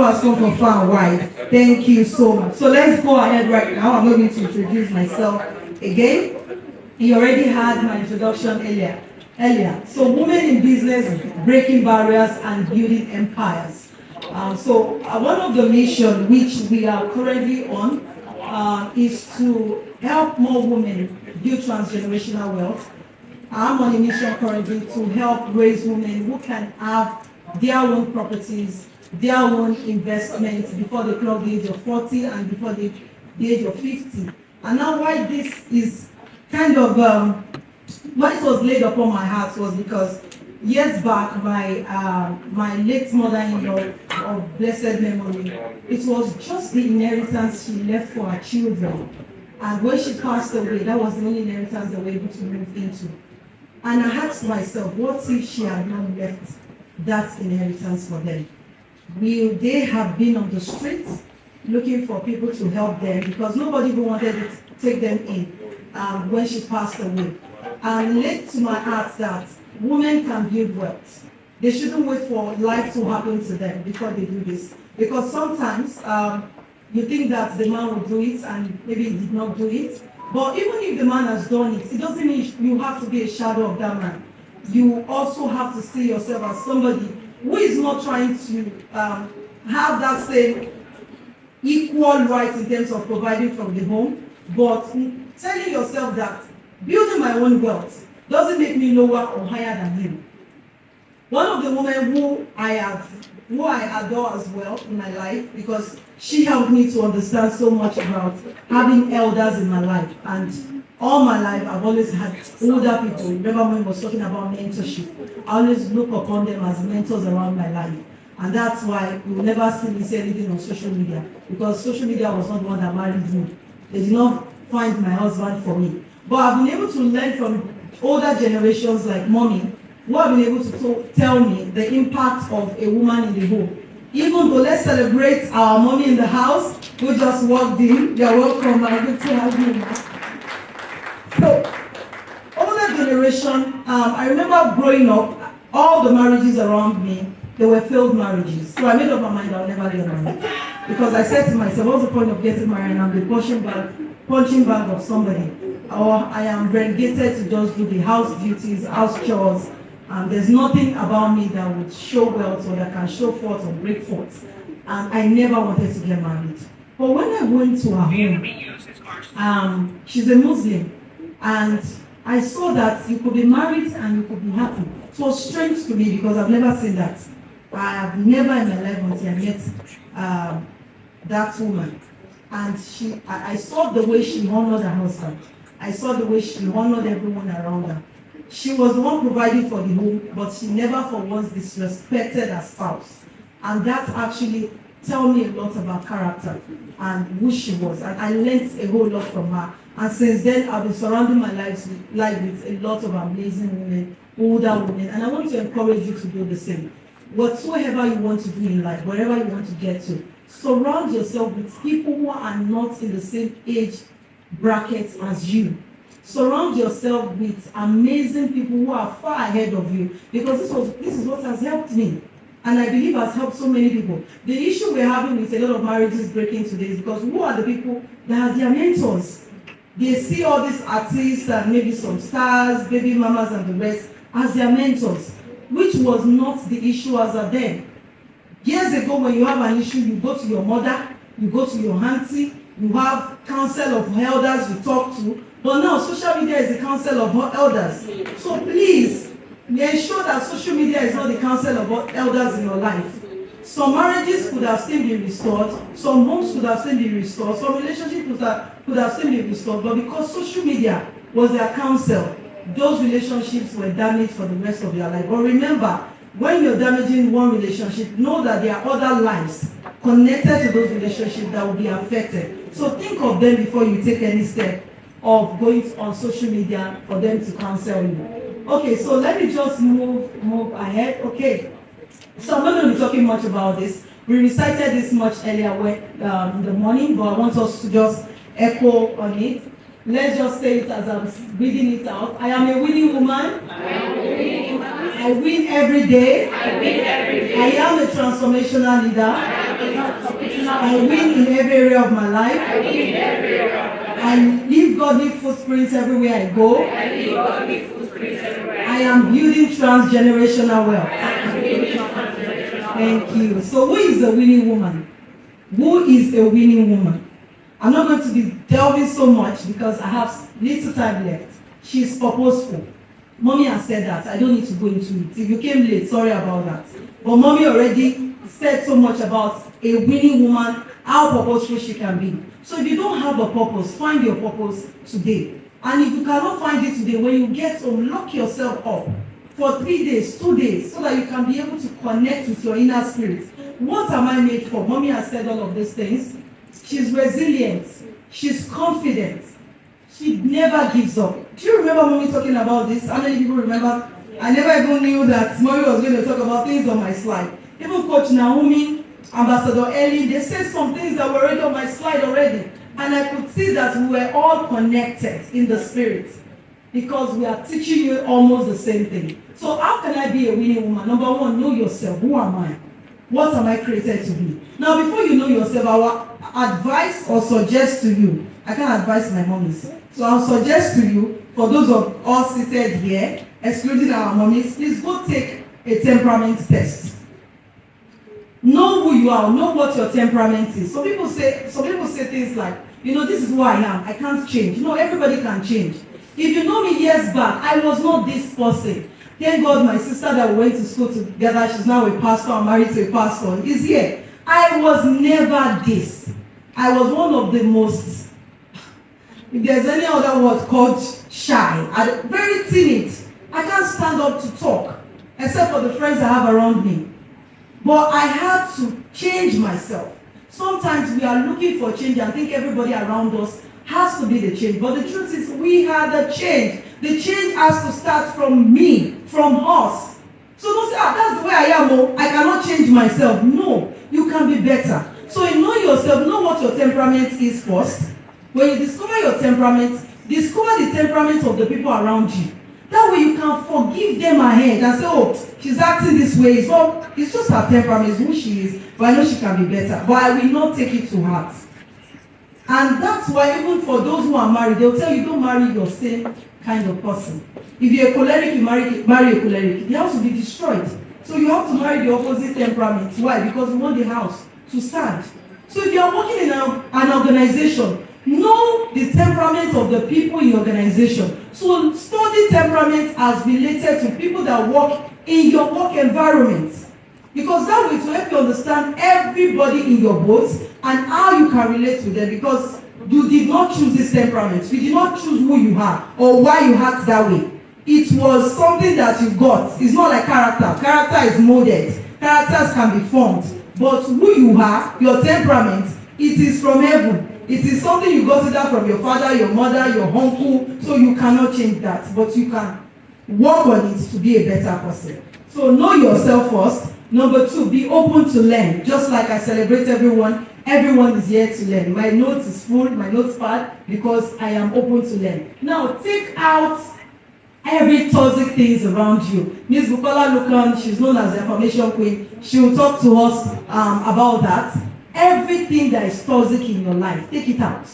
God has come from far and wide. Thank you so much. So let's go ahead right now. I'm not going to introduce myself again. You already had my introduction earlier. So women in business, breaking barriers and building empires. One of the missions which we are currently on is to help more women build transgenerational wealth. I'm on a mission currently to help raise women who can have their own properties, their own investments before they clock the age of 40 and before the age of 50. And now why this is kind of, why it was laid upon my heart was because years back, my late mother-in-law of blessed memory, it was just the inheritance she left for her children. And when she passed away, that was the only inheritance they were able to move into. And I asked myself, what if she had not left that inheritance for them? Will they have been on the streets looking for people to help them? Because nobody even wanted to take them in when she passed away. And laid to my heart that women can build wealth. They shouldn't wait for life to happen to them before they do this. Because sometimes you think that the man will do it and maybe he did not do it. But even if the man has done it, it doesn't mean you have to be a shadow of that man. You also have to see yourself as somebody who is not trying to have that same equal right in terms of providing from the home, but telling yourself that building my own wealth doesn't make me lower or higher than him. One of the women who I adore as well in my life, because she helped me to understand so much about having elders in my life. And all my life, I've always had older people. Remember when we were talking about mentorship? I always look upon them as mentors around my life. And that's why you will never see me say anything on social media, because social media was not the one that married me. They did not find my husband for me. But I've been able to learn from older generations like mommy, who have been able to tell me the impact of a woman in the home. Even though, let's celebrate our mommy in the house who just walked in. You're welcome, my good to have you. So, older generation, I remember growing up, all the marriages around me, they were failed marriages. So I made up my mind I'll never get married. Because I said to myself, what's the point of getting married and I'm the punching bag of somebody? Or I am relegated to just do the house duties, house chores. There's nothing about me that would show wealth or that can show forth or break forth. And I never wanted to get married. But when I went to her home, she's a Muslim. And I saw that you could be married and you could be happy. It was strange to me because I've never seen that. I have never in my life until I met that woman. And I saw the way she honored her husband. I saw the way she honored everyone around her. She was the one providing for the home, but she never for once disrespected her spouse. And that actually told me a lot about character and who she was. And I learned a whole lot from her. And since then, I've been surrounding my life with a lot of amazing women, older women. And I want to encourage you to do the same. Whatsoever you want to do in life, wherever you want to get to, surround yourself with people who are not in the same age bracket as you. Surround yourself with amazing people who are far ahead of you, because this is what has helped me, and I believe has helped so many people. The issue we're having with a lot of marriages breaking today is because who are the people that are their mentors? They see all these artists and maybe some stars, baby mamas and the rest as their mentors, which was not the issue as of then. Years ago, when you have an issue, you go to your mother, you go to your auntie, you have council of elders you talk to. But now social media is the council of elders. So please, ensure that social media is not the council of elders in your life. Some marriages could have still been restored. Some homes could have still been restored. Some relationships could have still been restored. But because social media was their counsel, those relationships were damaged for the rest of your life. But remember, when you're damaging one relationship, know that there are other lives connected to those relationships that will be affected. So think of them before you take any step of going on social media for them to counsel you. Okay, so let me just move ahead. Okay, so I'm not going to be talking much about this. We recited this much earlier in the morning, but I want us to just echo on it. Let's just say it as I'm reading it out. I am a winning woman. I win every day. I am a transformational leader. I win in every area of my life. I leave godly footprints everywhere I go. I am building transgenerational wealth. Thank you. So who is a winning woman? Who is a winning woman? I'm not going to be delving so much because I have little time left. She's purposeful. Mommy has said that. I don't need to go into it. If you came late, sorry about that. But mommy already said so much about a winning woman, how purposeful she can be. So if you don't have a purpose, find your purpose today. And if you cannot find it today, when you get home, lock yourself up for 3 days, 2 days, so that you can be able to connect with your inner spirit. What am I made for? Mommy has said all of these things. She's resilient. She's confident. She never gives up. Do you remember mommy talking about this? How many people remember? I never even knew that mommy was going to talk about things on my slide. Even Coach Naomi, Ambassador Ellie, they said some things that were already on my slide already. And I could see that we were all connected in the spirit because we are teaching you almost the same thing. So how can I be a winning woman? Number one, know yourself. Who am I? What am I created to be? Now, before you know yourself, I will advise or suggest to you. I can't advise my mommies. So I'll suggest to you, for those of us seated here, excluding our mommies, please go take a temperament test. Know who you are, know what your temperament is. Some people say things like, this is who I am. I can't change. Everybody can change. If you know me years back, I was not this person. Thank God my sister that we went to school together, she's now a pastor, I'm married to a pastor, is here. I was never this. I was one of the most, if there's any other word called shy, very timid. I can't stand up to talk, except for the friends I have around me. But I had to change myself. Sometimes we are looking for change and think everybody around us has to be the change. But the truth is we are the change. The change has to start from me, from us. So don't say, that's the way I am. Oh, I cannot change myself. No, you can be better. So you know yourself, know what your temperament is first. When you discover your temperament, discover the temperament of the people around you. That way you can forgive them ahead and say, oh, she's acting this way. It's just her temperament, it's who she is. But I know she can be better. But I will not take it to heart. And that's why even for those who are married, they'll tell you don't marry your same kind of person. If you're a choleric, you marry a choleric. The house will be destroyed. So you have to marry the opposite temperament. Why? Because you want the house to stand. So if you're working in an organization, know the temperament of the people in your organization. So study temperament as related to people that work in your work environment. Because that way to help you understand everybody in your boat and how you can relate with them. Because you did not choose this temperament. You did not choose who you are or why you act that way. It was something that you got. It's not like character. Character is molded. Characters can be formed. But who you are, your temperament, it is from heaven. It is something you got either from your father, your mother, your uncle. So you cannot change that. But you can work on it to be a better person. So know yourself first. Number 2, be open to learn. Just like I celebrate everyone, everyone is here to learn. My notes is full, my notes pad, because I am open to learn. Now, take out every toxic things around you. Ms. Bukola Lukan, she's known as the affirmation queen. She will talk to us about that. Everything that is toxic in your life, take it out.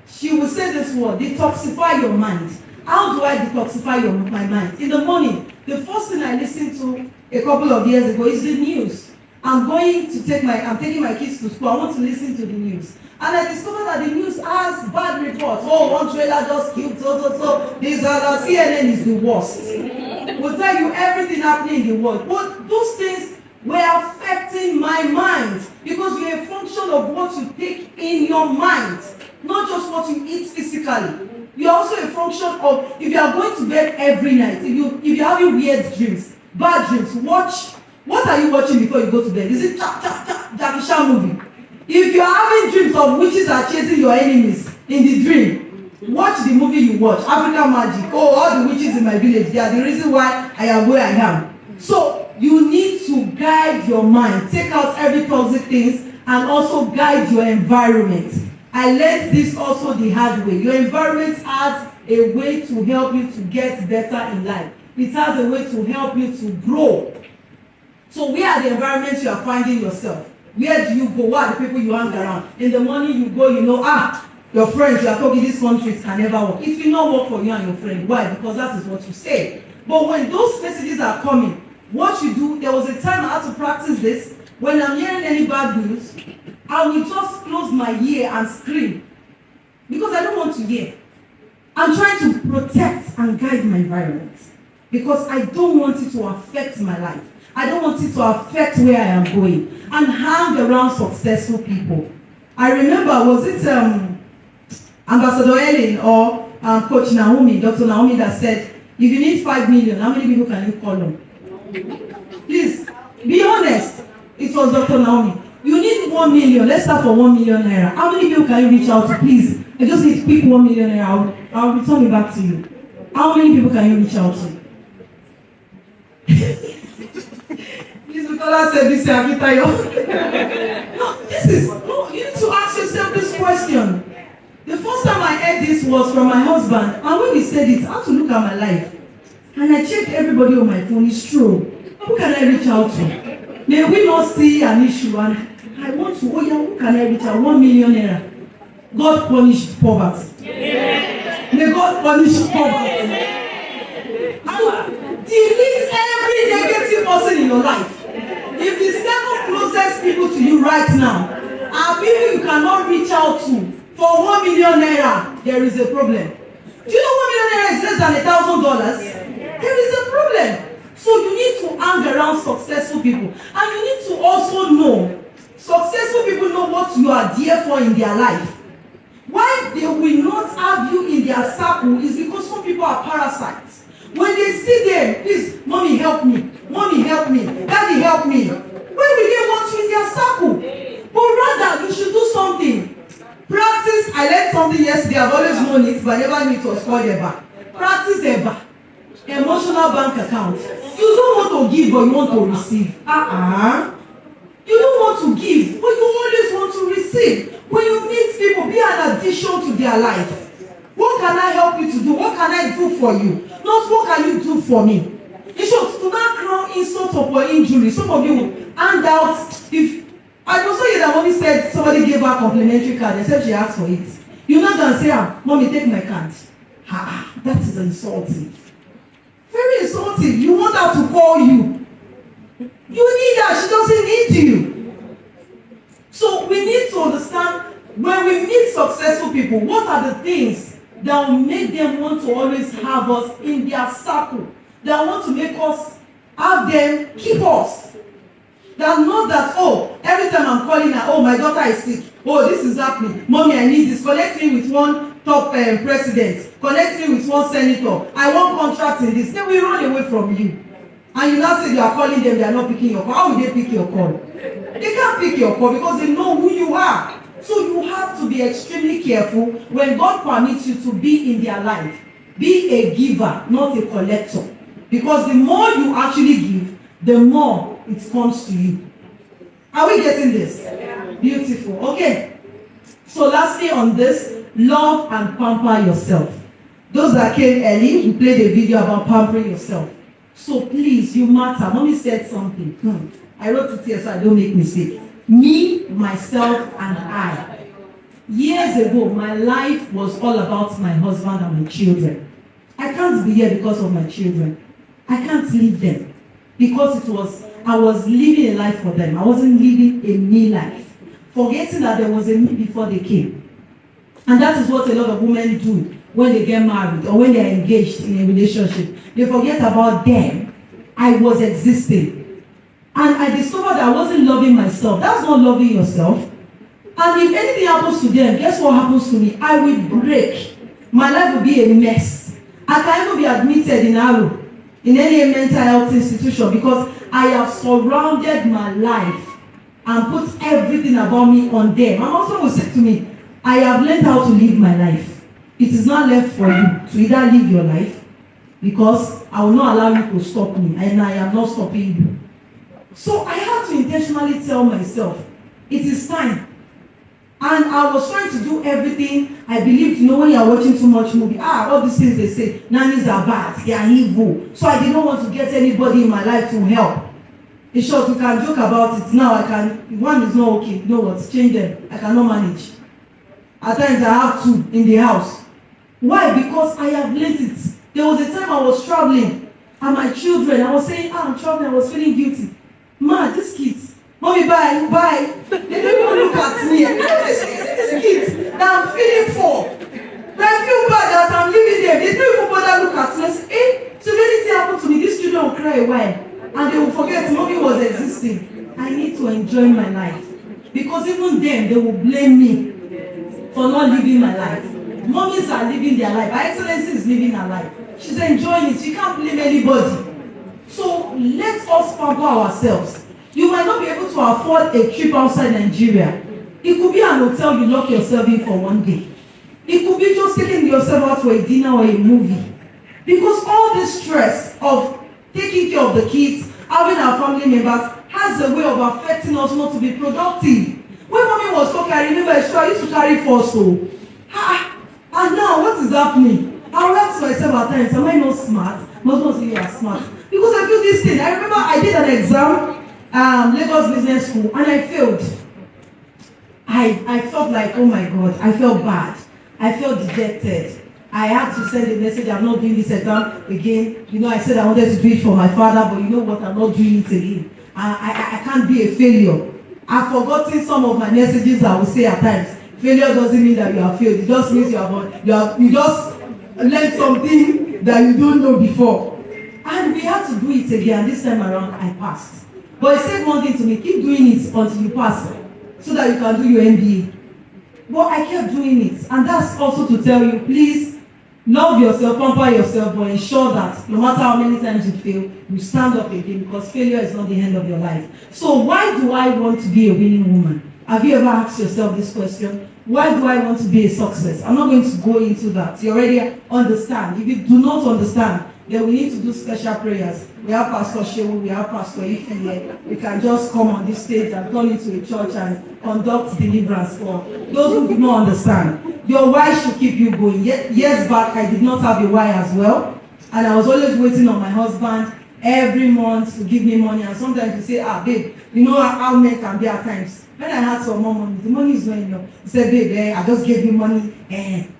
She will say this word, detoxify your mind. How do I detoxify my mind? In the morning, the first thing I listened to a couple of years ago is the news. I'm taking my kids to school. I want to listen to the news. And I discovered that the news has bad reports. Oh, one trailer just killed so. CNN is the worst. We'll tell you everything happening in the world. But those things were affecting my mind. Because you're a function of what you take in your mind. Not just what you eat physically. You're also a function of, if you are going to bed every night, if you're having weird dreams, bad dreams, watch. What are you watching before you go to bed? Is it Jackie Chan movie? If you're having dreams of witches are chasing your enemies in the dream, watch the movie you watch, African Magic. Oh, all the witches in my village, they are the reason why I am where I am. So you need to guide your mind. Take out every toxic things and also guide your environment. I learned this also the hard way. Your environment has a way to help you to get better in life. It has a way to help you to grow. So where are the environments you are finding yourself? Where do you go? What are the people you hang around? In the morning you go, your friends, you are talking, this country can never work. It will not work for you and your friend. Why? Because that is what you say. But when those messages are coming, what you do, there was a time I had to practice this. When I'm hearing any bad news, I will just close my ear and scream. Because I don't want to hear. I'm trying to protect and guide my environment. Because I don't want it to affect my life. I don't want it to affect where I am going. And hang around successful people. I remember, was it Ambassador Ellen or Coach Naomi, Dr. Naomi, that said, if you need 5 million, how many people can you call them? Please, be honest. It was Dr. Naomi. You need 1 million. Let's start for 1 million naira. How many people can you reach out to? Please, I just need to pick 1 million naira. I'll return it back to you. How many people can you reach out to? Please, Bukola said this. No, you need to ask yourself this question. The first time I heard this was from my husband, and when he said it, I had to look at my life. And I checked everybody on my phone. It's true. Who can I reach out to? May we not see an issue, and I want to, who can I reach out? 1 million naira. God punish poverty. Yeah. May God punish poverty. Yeah. Delete every negative person in your life. If the 7 closest people to you right now are people you cannot reach out to for 1 million naira, there is a problem. Do you know 1 million naira is less than $1,000? There is a problem. So you need to hang around successful people. And you need to also know, successful people know what you are there for in their life. Why they will not have you in their circle is because some people are parasites. When they see them, please, mommy help me, daddy help me. Why will they want you in their circle? But rather, you should do something. Practice, I learned something yesterday, I've always known it, but I never knew it was called EBA. Practice EBA. Emotional bank account. You don't want to give, but you want to receive. You don't want to give, but you always want to receive. When you meet people, be an addition to their life. What can I help you to do? What can I do for you? Not what can you do for me? In short, do not crown insult or injury. Some of you hand out. If I also hear that mommy said somebody gave her a complimentary card, except she asked for it. You're not going to say, mommy, take my card. That is insulting. Very insulting. You want her to call you. You need her. She doesn't need you. So we need to understand, when we meet successful people, what are the things that will make them want to always have us in their circle? That want to make us have them keep us. That know that, every time I'm calling her, my daughter is sick. This is happening. Mommy, I need this. Connect me with one top president. Connect me with one senator. I want contract in this. Then we run away from you. And you now say you are calling them, they are not picking your call. How will they pick your call? They can't pick your call because they know who you are. So you have to be extremely careful when God permits you to be in their life. Be a giver, not a collector. Because the more you actually give, the more it comes to you. Are we getting this? Beautiful. Okay. So lastly on this, love and pamper yourself. Those that came early, we played a video about pampering yourself. So please, you matter. Mommy said something. I wrote it here so I don't make mistake. Me, myself, and I. Years ago, my life was all about my husband and my children. I can't be here because of my children. I can't leave them. Because I was living a life for them. I wasn't living a me life. Forgetting that there was a me before they came. And that is what a lot of women do when they get married or when they are engaged in a relationship. They forget about them. I was existing. And I discovered that I wasn't loving myself. That's not loving yourself. And if anything happens to them, guess what happens to me? I will break. My life will be a mess. I can't even be admitted in any mental health institution because I have surrounded my life and put everything about me on them. My husband will say to me, I have learned how to live my life. It is not left for you to either live your life because I will not allow you to stop me and I am not stopping you. So I had to intentionally tell myself, it is time. And I was trying to do everything. I believed, when you are watching too much movie, all these things they say, nannies are bad, they are evil. So I didn't want to get anybody in my life to help. In short, we can joke about it. Now one is not okay. You know what? Change them. I cannot manage. At times I have two in the house. Why? Because I have learned it. There was a time I was traveling and my children, I was saying, I'm traveling, I was feeling guilty. Man, these kids, mommy, bye. They don't even look at me. These kids that I'm feeling for. But I feel bad that I'm leaving them. They don't even bother look at me. I say, so if anything happened to me, these children will cry a while. And they will forget mommy was existing. I need to enjoy my life. Because even them, they will blame me for not living my life. Mommies are living their life. Her Excellency is living her life. She's enjoying it. She can't blame anybody. So let us pamper ourselves. You might not be able to afford a trip outside Nigeria. It could be an hotel you lock yourself in for one day. It could be just taking yourself out for a dinner or a movie. Because all this stress of taking care of the kids, having our family members, has a way of affecting us not to be productive. When mommy was talking, I remember I used to carry first. And now what is happening? I will ask myself at times, am I not smart? Must not say you are smart. Because I feel this thing. I remember I did an exam, Lagos Business School, and I failed. I felt like, oh my God, I felt bad. I felt dejected. I had to send a message, I'm not doing this exam again. You know, I said I wanted to do it for my father, but you know what, I'm not doing it again. I can't be a failure. I've forgotten some of my messages I will say at times. Failure doesn't mean that you have failed. It just means you just learned something that you don't know before. And we had to do it again. This time around, I passed. But it said one thing to me, keep doing it until you pass, so that you can do your MBA. But I kept doing it. And that's also to tell you, please, love yourself, pamper yourself, but ensure that no matter how many times you fail, you stand up again, because failure is not the end of your life. So why do I want to be a winning woman? Have you ever asked yourself this question? Why do I want to be a success? I'm not going to go into that. You already understand. If you do not understand, then we need to do special prayers. We have Pastor Shewu, we have Pastor Ife here. We can just come on this stage and turn into a church and conduct deliverance for those who do not understand. Your why should keep you going. Years back, I did not have a why as well. And I was always waiting on my husband every month to give me money. And sometimes he say, babe, you know how men can be at times. When I had some more money, the money is not enough. He said, babe, I just gave you money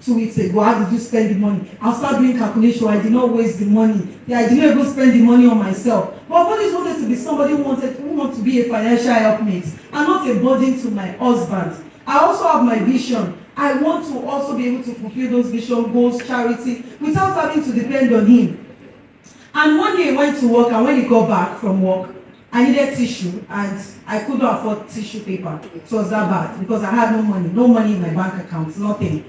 2 weeks ago. How did you spend the money? I'll start doing calculation. I did not waste the money. I did not even spend the money on myself. But I've always wanted to be somebody who wanted to be a financial helpmate and not a burden to my husband. I also have my vision. I want to also be able to fulfill those vision goals, charity, without having to depend on him. And one day he went to work, and when he got back from work, I needed tissue, and I couldn't afford tissue paper. It was that bad because I had no money in my bank account, nothing.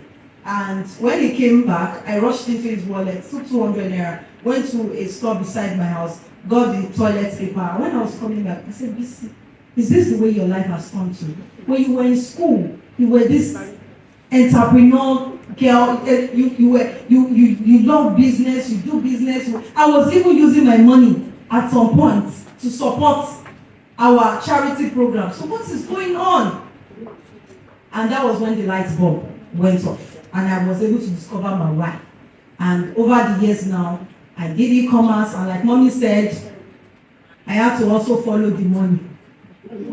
And when he came back, I rushed into his wallet, took 200 naira, went to a store beside my house, got the toilet paper. And when I was coming back, I said, is this the way your life has come to? When you were in school, you were this entrepreneur girl, you love business, you do business. I was even using my money at some point to support our charity program. So what is going on? And that was when the light bulb went off, and I was able to discover my why. And over the years now, I did e-commerce, and like mommy said, I had to also follow the money.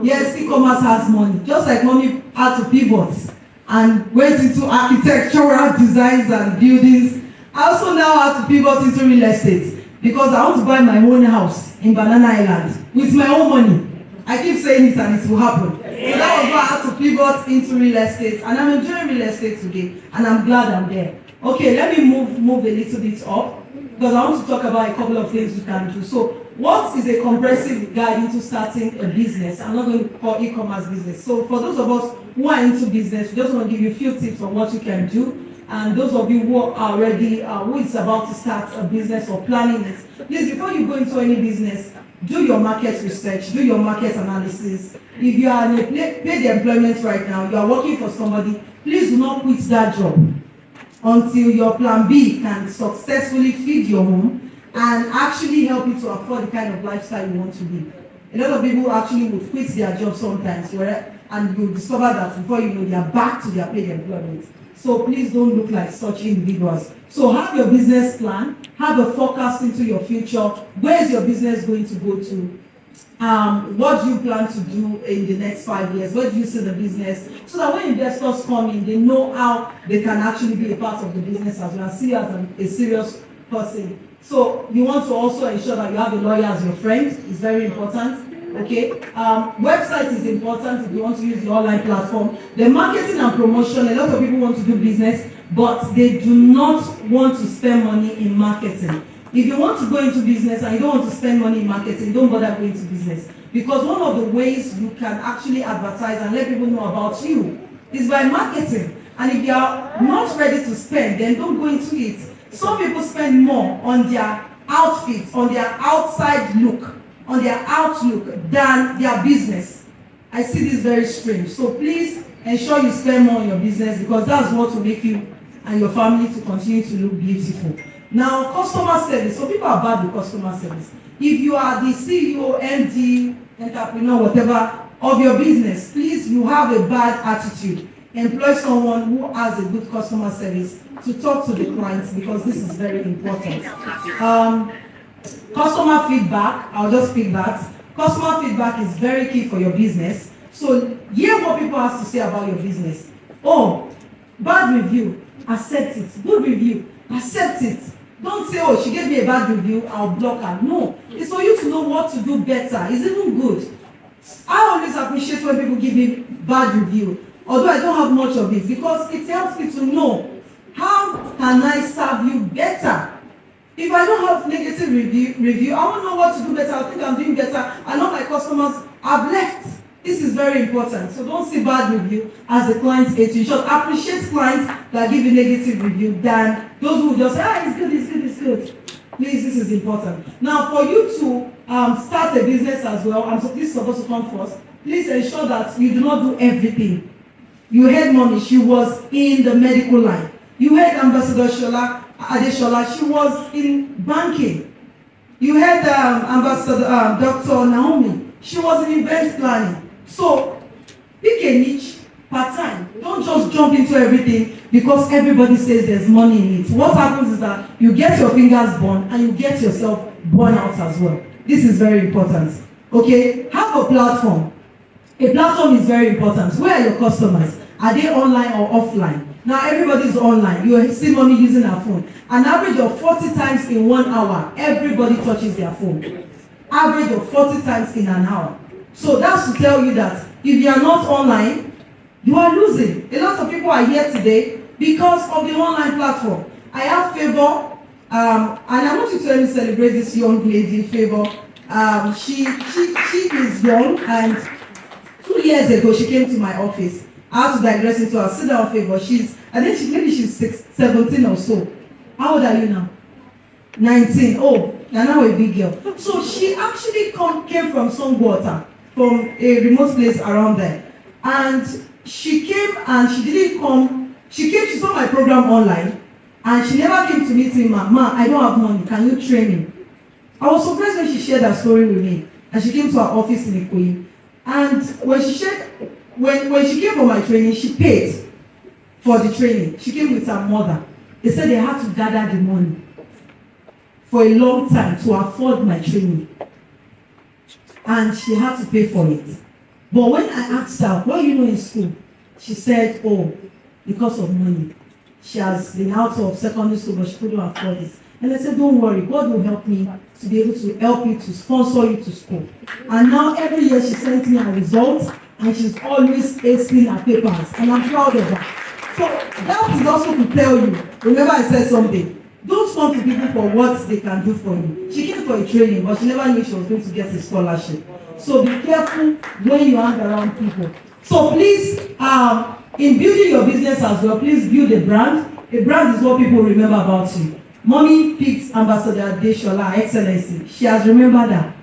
Yes, e-commerce has money, just like mommy had to pivot and went into architectural designs and buildings. I also now have to pivot into real estate, because I want to buy my own house in Banana Island with my own money. I keep saying it and it will happen. So that was why I had to pivot into real estate, and I'm enjoying real estate today, and I'm glad I'm there. Okay, let me move a little bit up, because I want to talk about a couple of things you can do. So what is a comprehensive guide into starting a business? I'm not going to call e-commerce business. So for those of us who are into business, we just want to give you a few tips on what you can do. And those of you who are already, who is about to start a business or planning it, please, before you go into any business, do your market research, do your market analysis. If you are in a paid employment right now, you are working for somebody, please do not quit that job until your plan B can successfully feed your home and actually help you to afford the kind of lifestyle you want to live. A lot of people actually would quit their job sometimes, and you discover that before you know, they are back to their paid employment. So please don't look like such individuals. So have your business plan, have a forecast into your future. Where is your business going to go to? what do you plan to do in the next 5 years? Where do you see the business? So that when investors come in, they know how they can actually be a part of the business as well and see you as a serious person. So you want to also ensure that you have a lawyer as your friend. It's very important. Okay, website is important if you want to use the online platform. The marketing and promotion, a lot of people want to do business, but they do not want to spend money in marketing. If you want to go into business and you don't want to spend money in marketing, don't bother going into business. Because one of the ways you can actually advertise and let people know about you is by marketing. And if you are not ready to spend, then don't go into it. Some people spend more on their outfits, on their outside look, on their outlook than their business. I see this very strange. So please ensure you spend more on your business because that's what will make you and your family to continue to look beautiful. Now, customer service. So people are bad with customer service. If you are the CEO, MD, entrepreneur, whatever, of your business, please, you have a bad attitude. Employ someone who has a good customer service to talk to the clients because this is very important. Customer feedback, I'll just pick that. Customer feedback is very key for your business. So hear what people have to say about your business. Oh, bad review, accept it. Good review, accept it. Don't say, oh, she gave me a bad review, I'll block her. No, it's for you to know what to do better. It's even good. I always appreciate when people give me bad review, although I don't have much of it, because it helps me to know how can I serve you better. If I don't have negative review, I won't know what to do better. I think I'm doing better. I know my customers have left. This is very important. So don't see bad review as a client hate you. You should appreciate clients that give you negative review than those who just say, it's good, it's good, it's good. Please, this is important. Now, for you to start a business as well, this is supposed to come first. Please ensure that you do not do everything. You heard Mommy, she was in the medical line. You heard Ambassador Shola Adeshola, she was in banking. You heard Ambassador Dr. Naomi, she was in event planning. So pick a niche, part-time. Don't just jump into everything because everybody says there's money in it. What happens is that you get your fingers burned and you get yourself burned out as well. This is very important. Okay, have a platform. A platform is very important. Where are your customers? Are they online or offline? Now everybody is online. You see Mommy using her phone. An average of 40 times in 1 hour, everybody touches their phone. Average of 40 times in an hour. So that's to tell you that if you are not online, you are losing. A lot of people are here today because of the online platform. I have Favor, and I want you to let me celebrate this young lady, Favor. She is young, and 2 years ago she came to my office. I had to digress into her. Sit down, Favor. I think maybe she's 17 or so. How old are you now? 19. Oh, you're now a big girl. So she actually came from Songwater, from a remote place around there. And she came and she didn't come. She saw my program online. And she never came to meet me, Ma, I don't have money. Can you train me? I was surprised when she shared that story with me. And she came to our office in Ikoyi. And when she shared, when she came for my training, she paid for the training. She came with her mother. They said they had to gather the money for a long time to afford my training. And she had to pay for it. But when I asked her, what you know in school? She said, oh, because of money. She has been out of secondary school, but she couldn't afford it. And I said, don't worry, God will help me to be able to help you to sponsor you to school. And now every year she sends me her results, and she's always acing her papers. And I'm proud of her. So that is also to tell you, remember I said something, don't come to people for what they can do for you. She came for a training, but she never knew she was going to get a scholarship. So be careful when you hang around people. So please, in building your business as well, please build a brand. A brand is what people remember about you. Mommy picked Ambassador Adeshola, Excellency. She has remembered her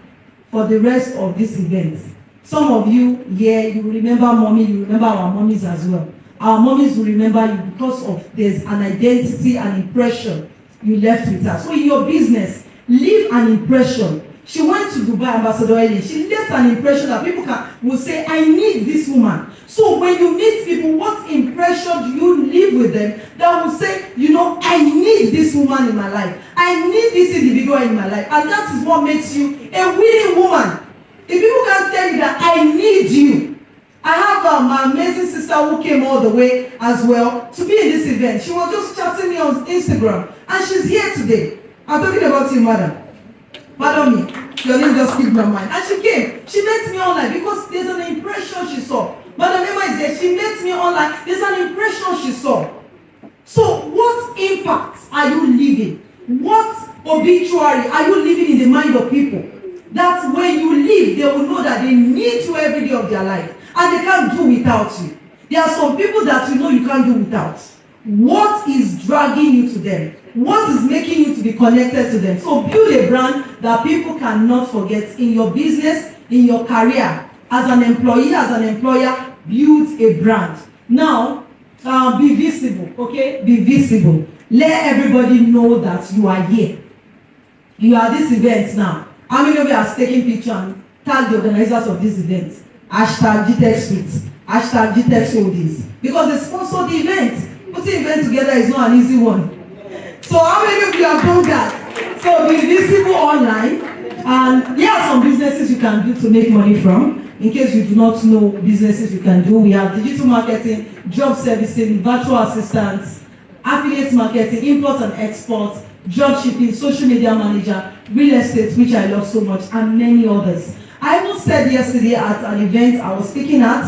for the rest of this event. Some of you here, you remember Mommy, you remember our mommies as well. Our mommies will remember you because of there's an identity and impression you left with her. So in your business, leave an impression. She went to Dubai, Ambassador Ellen. She left an impression that people will say, I need this woman. So when you meet people, what impression do you leave with them that will say, you know, I need this woman in my life. I need this individual in my life. And that is what makes you a winning woman. If people can't tell you that I need you. I have my amazing sister who came all the way as well to be in this event. She was just chatting me on Instagram, and she's here today. I'm talking about you, madam. Pardon me. Your name just skipped my mind. And she came. She met me online because there's an impression she saw. Madam Emma is there. She met me online. There's an impression she saw. So what impact are you leaving? What obituary are you leaving in the mind of people? That when you leave, they will know that they need you every day of their life. And they can't do without you. There are some people that you know you can't do without. What is dragging you to them? What is making you to be connected to them? So build a brand that people cannot forget in your business, in your career. As an employee, as an employer, build a brand. Now, be visible, okay? Be visible. Let everybody know that you are here. You are at this event now. How many of you are taking picture and tag the organizers of this event? Hashtag GTech Suite. Hashtag GTech Holdings. Because they sponsor the event. Putting event together is not an easy one. So how many of you have done that? So be visible online. And here are some businesses you can do to make money from. In case you do not know businesses you can do, we have digital marketing, job servicing, virtual assistants, affiliate marketing, import and export, job shipping, social media manager, real estate, which I love so much, and many others. I even said yesterday at an event I was speaking at,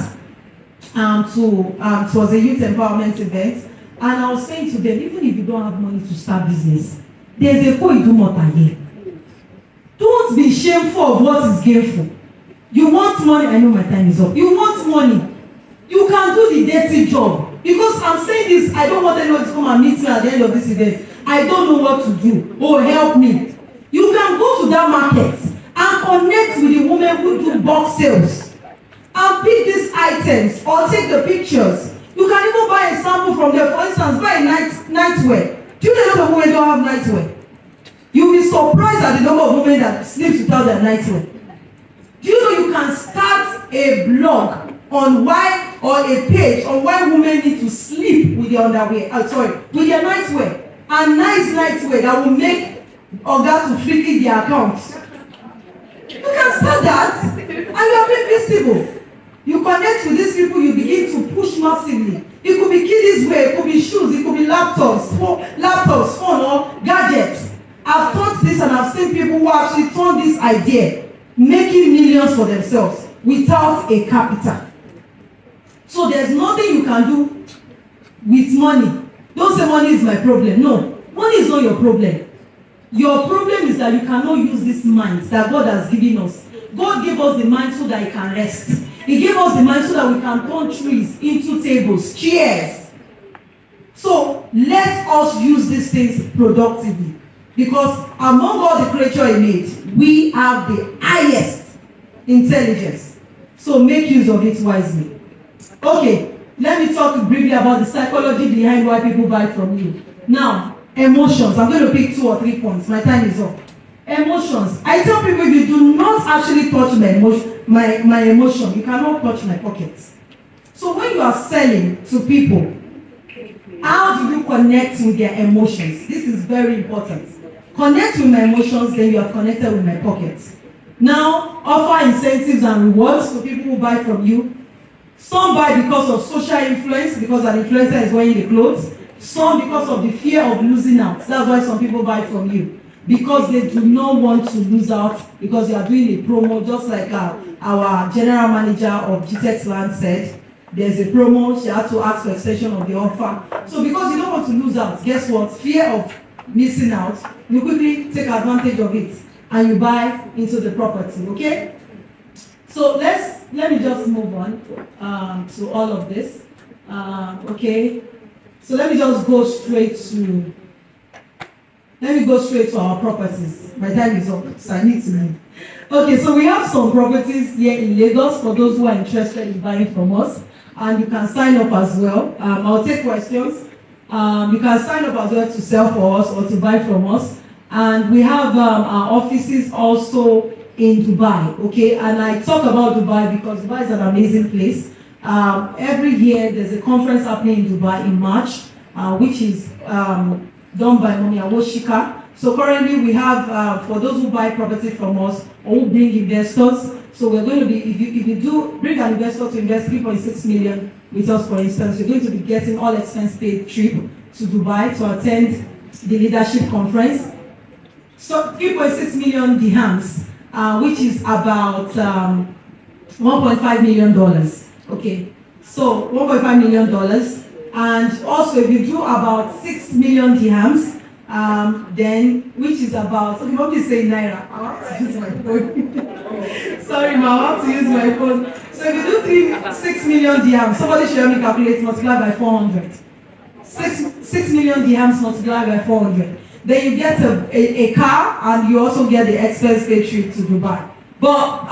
it was a youth empowerment event, and I was saying to them, even if you don't have money to start business, there's a point you want here. Don't be shameful of what is gainful. You want money, I know my time is up. You want money, you can do the dirty job. Because I'm saying this, I don't want anyone to come and meet me at the end of this event. I don't know what to do. Oh, help me. You can go to that market and connect with the women who do bulk sales and pick these items or take the pictures. You can even buy a sample from there. For instance, buy a nightwear. Do you know that women don't have nightwear? You'll be surprised at the number of women that sleep without their nightwear. Do you know you can start a blog on why, or a page on why women need to sleep with their underwear, with their nightwear. And nice nightwear that will make Oga to flick their accounts. You can start that and you are being visible. You connect with these people, you begin to push massively. It could be kiddies wear, it could be shoes, it could be laptops, phone or gadgets. I've taught this and I've seen people who actually turn this idea, making millions for themselves without a capital. So there's nothing you can do with money. Don't say money is my problem. No, money is not your problem. Your problem is that you cannot use this mind that God has given us. God gave us the mind so that He can rest. He gave us the mind so that we can turn trees into tables, chairs. So let us use these things productively. Because among all the creatures He made, we have the highest intelligence. So make use of it wisely. Okay, let me talk briefly about the psychology behind why people buy from you. Now, emotions. I'm going to pick 2 or 3 points. My time is up. Emotions. I tell people, if you do not actually touch my emotion, you cannot touch my pockets. So when you are selling to people, how do you connect with their emotions? This is very important. Connect with my emotions, then you are connected with my pockets. Now, offer incentives and rewards to people who buy from you. Some buy because of social influence, because an influencer is wearing the clothes. Some because of the fear of losing out. That's why some people buy from you. Because they do not want to lose out, because you are doing a promo, just like our general manager of GTech Land said. There's a promo, she had to ask for extension of the offer. So because you don't want to lose out, guess what? Fear of missing out, you quickly take advantage of it and you buy into the property, okay? So let me just move on to all of this, okay? So let me just go straight to our properties. My time is up, so I need to leave. Okay, so we have some properties here in Lagos for those who are interested in buying from us, and you can sign up as well. I'll take questions. You can sign up as well to sell for us or to buy from us. And we have our offices also in Dubai, okay? And I talk about Dubai because Dubai is an amazing place. Every year there's a conference happening in Dubai in March, which is done by Mommy Awoshika. So currently we have, for those who buy property from us or who bring investors, so we're going to be, if you do bring an investor to invest 3.6 million with us, for instance, you're going to be getting all expense paid trip to Dubai to attend the leadership conference. So 3.6 million dirhams, which is about $1.5 million. Okay, so $1.5 million. And also if you do about 6 million dirhams, then which is about, okay, what do you say naira? I want to use my phone. Sorry, ma, I want to use my phone. So if you do 6 million dirhams, somebody should help me calculate, multiply by 400. 6 million dirhams multiplied by 400. Then you get a car, and you also get the expense paid trip to Dubai. But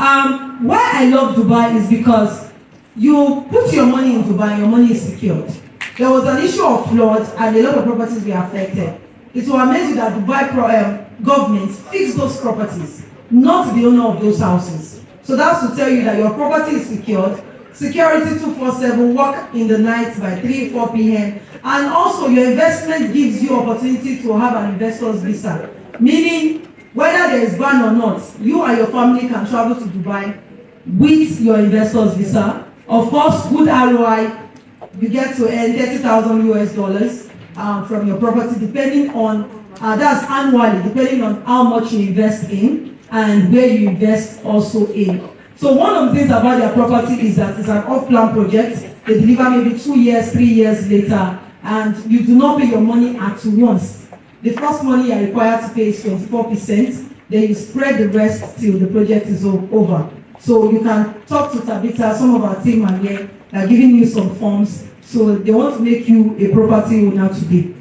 why I love Dubai is because you put your money in Dubai, your money is secured. There was an issue of flood, and a lot of properties were affected. It will amaze you that Dubai government fixed those properties, not the owner of those houses. So that's to tell you that your property is secured. Security 247, work in the night by 3-4 p.m. And also your investment gives you opportunity to have an investor's visa. Meaning, whether there is ban or not, you and your family can travel to Dubai with your investor's visa. Of course, good ROI, you get to earn $30,000 from your property, depending on, that's annually, depending on how much you invest in and where you invest also in. So one of the things about their property is that it's an off-plan project. They deliver maybe 2 years, 3 years later, and you do not pay your money at once. The first money you are required to pay is 24%. Then you spread the rest till the project is over. So you can talk to Tabitha, some of our team are here, they are giving you some forms. So they want to make you a property owner today.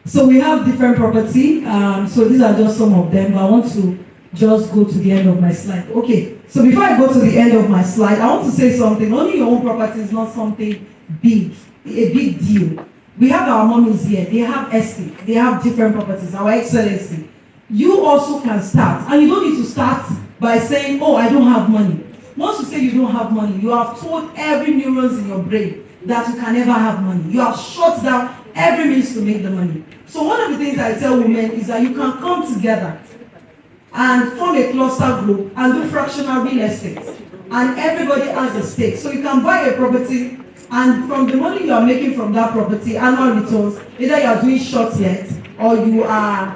So we have different property. So these are just some of them, but I want to just go to the end of my slide. Okay, so before I go to the end of my slide, I want to say something. Owning your own property is not something big, a big deal. We have our mummies here, they have estate, they have different properties, our excellency. You also can start, and you don't need to start by saying, oh, I don't have money. Once you say you don't have money, you have told every neurons in your brain that you can never have money. You have shut down every means to make the money. So one of the things I tell women is that you can come together and form a cluster group and do fractional real estate. And everybody has a stake. So you can buy a property, and from the money you are making from that property, annual returns, either you are doing short let or you are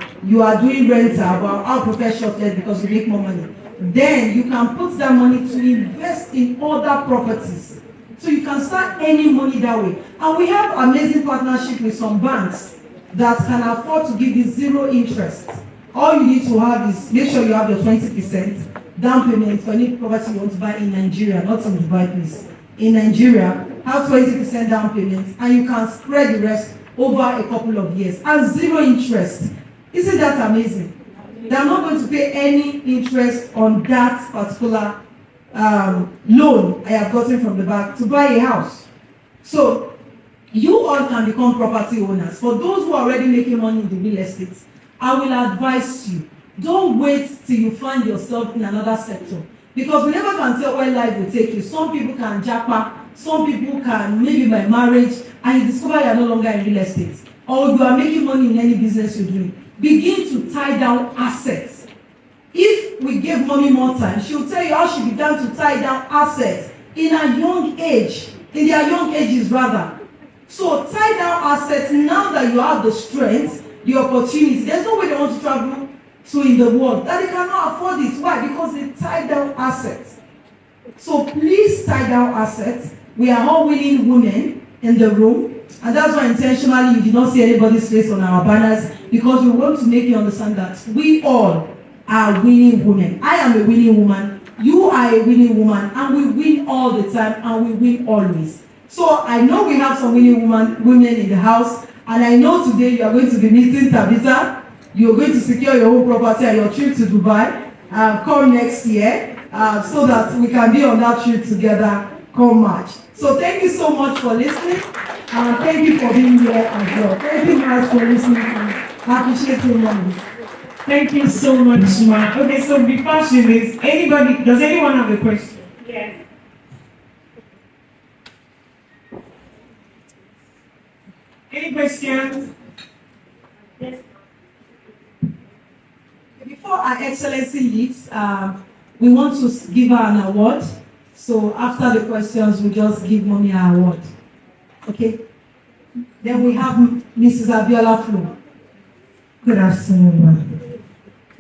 doing rental, but I'll prefer short let because you make more money. Then you can put that money to invest in other properties. So you can start earning money that way. And we have amazing partnership with some banks that can afford to give you 0 interest. All you need to have is make sure you have your 20% down payment for any property you want to buy in Nigeria, not in Dubai, please. In Nigeria, have 20% down payment, and you can spread the rest over a couple of years and 0 interest. Isn't that amazing? They are not going to pay any interest on that particular loan I have gotten from the bank to buy a house. So you all can become property owners. For those who are already making money in the real estate, I will advise you, don't wait till you find yourself in another sector. Because we never can tell where life will take you. Some people can japa, some people can maybe by marriage, and you discover you are no longer in real estate. Or you are making money in any business you're doing. Begin to tie down assets. If we give mommy more time, she will tell you how she began to tie down assets in a young age, in their young ages rather. So tie down assets now that you have the strength, the opportunity. There's no way they want to travel to in the world that they cannot afford it. Why? Because they tie down assets. So please tie down assets. We are all winning women in the room, and that's why intentionally you did not see anybody's face on our banners, because we want to make you understand that we all are winning women. I am a winning woman, you are a winning woman, and we win all the time, and we win always. So I know we have some winning women in the house, and I know today you are going to be meeting Tabitha. You are going to secure your own property and your trip to Dubai. Come next year, so that we can be on that trip together come March. So thank you so much for listening, and thank you for being here as well. Thank you guys for listening, and I appreciate you much. Thank you so much, Ma. Okay, so before she leaves, does anyone have a question? Yeah. Any questions? Yes. before Her Excellency leaves, we want to give her an award. So after the questions, we just give Mommy her award. Okay? Then we have Mrs. Abiola Flo. Good afternoon, ma'am.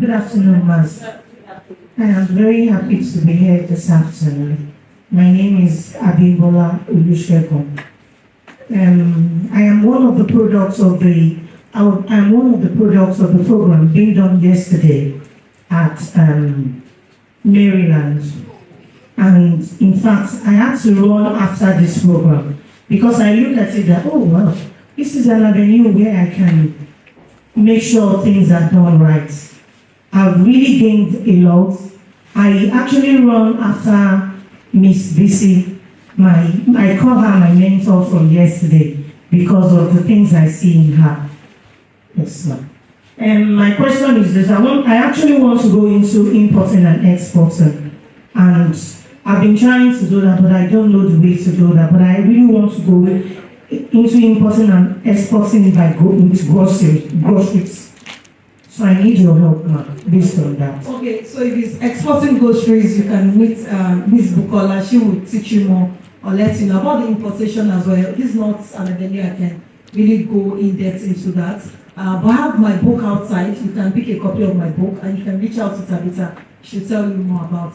Good afternoon, Mas. I am very happy to be here this afternoon. My name is Abimbola Unshakable. I am one of the products of the program being done yesterday at Maryland. And in fact, I had to run after this program because I looked at it that, oh wow, this is an avenue where I can make sure things are done right. I've really gained a lot. I actually run after Miss BC. I call her my mentor from yesterday because of the things I see in her. Yes, ma'am. And my question is this: I actually want to go into importing and exporting, and I've been trying to do that, but I don't know the way to do that. But I really want to go into importing and exporting by going to groceries. So I need your help, ma'am, based on that. Okay, so if it's exporting groceries, you can meet Ms. Bukola. She will teach you more or let you know about the importation as well. This is not an avenue I can really go in depth into that. But I have my book outside. You can pick a copy of my book and you can reach out to Tabitha. She'll tell you more about